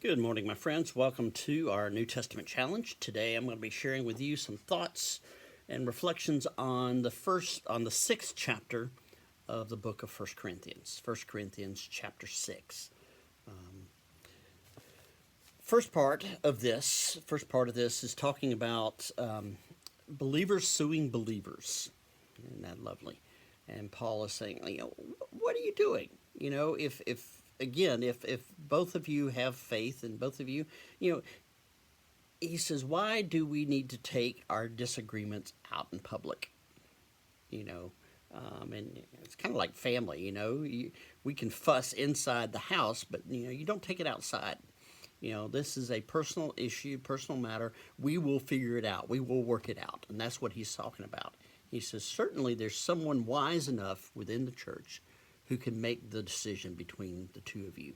Good morning, my friends. Welcome to our New Testament challenge. Today I'm going to be sharing with you some thoughts and reflections on the sixth chapter of the book of First Corinthians. First Corinthians chapter 6. First part of this is talking about believers suing believers. Isn't that lovely? And Paul is saying, what are you doing? If both of you have faith and both of you, he says, why do we need to take our disagreements out in public? And it's kind of like family, we can fuss inside the house, but, you don't take it outside. This is a personal issue, personal matter. We will figure it out. We will work it out. And that's what he's talking about. He says, certainly there's someone wise enough within the church who can make the decision between the two of you.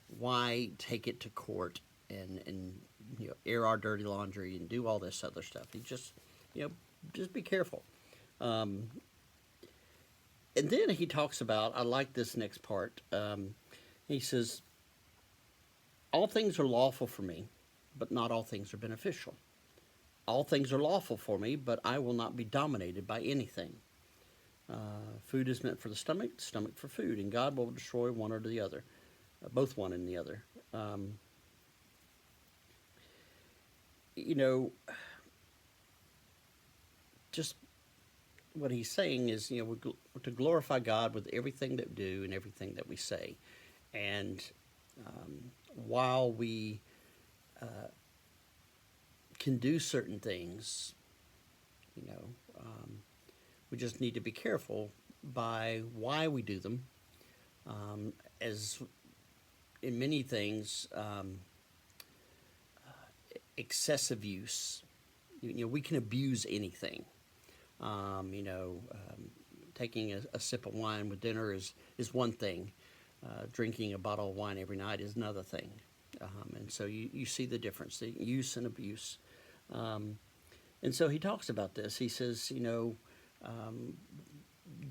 Why take it to court and air our dirty laundry and do all this other stuff? You just be careful. And then he talks about, I like this next part. He says, all things are lawful for me, but not all things are beneficial. All things are lawful for me, but I will not be dominated by anything. Food is meant for the stomach for food, and God will destroy one or the other, both one and the other. Just what he's saying is, we're to glorify God with everything that we do and everything that we say. And while we can do certain things, we just need to be careful by why we do them. As in many things, excessive use, we can abuse anything. Taking a sip of wine with dinner is one thing. Drinking a bottle of wine every night is another thing. And so you see the difference, the use and abuse. And so he talks about this. He says,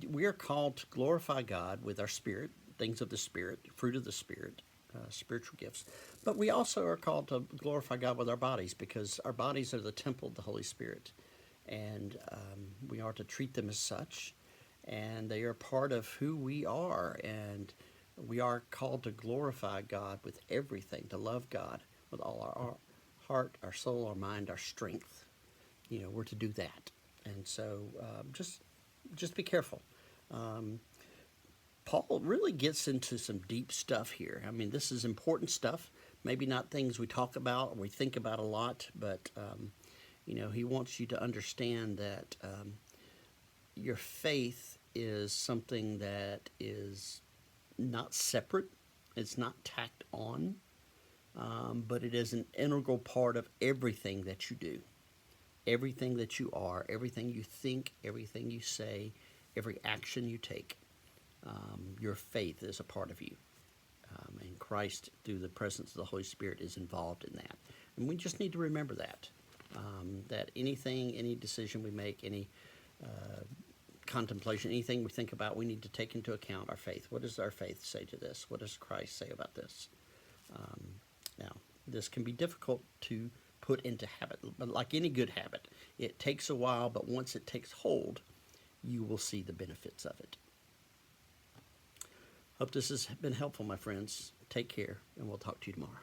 we are called to glorify God with our spirit, things of the Spirit, fruit of the Spirit, spiritual gifts. But we also are called to glorify God with our bodies, because our bodies are the temple of the Holy Spirit. And we are to treat them as such. And they are part of who we are. And we are called to glorify God with everything, to love God with all our heart, our soul, our mind, our strength. We're to do that. And so just be careful. Paul really gets into some deep stuff here. I mean, this is important stuff. Maybe not things we talk about or we think about a lot, but, he wants you to understand that your faith is something that is not separate. It's not tacked on, but it is an integral part of everything that you do. Everything that you are, everything you think, everything you say, every action you take, your faith is a part of you. And Christ, through the presence of the Holy Spirit, is involved in that. And we just need to remember that, that any decision we make, any contemplation, anything we think about, we need to take into account our faith. What does our faith say to this? What does Christ say about this? Now, this can be difficult to put into habit, but like any good habit, it takes a while, but once it takes hold, you will see the benefits of it. Hope this has been helpful, my friends. Take care, and we'll talk to you tomorrow.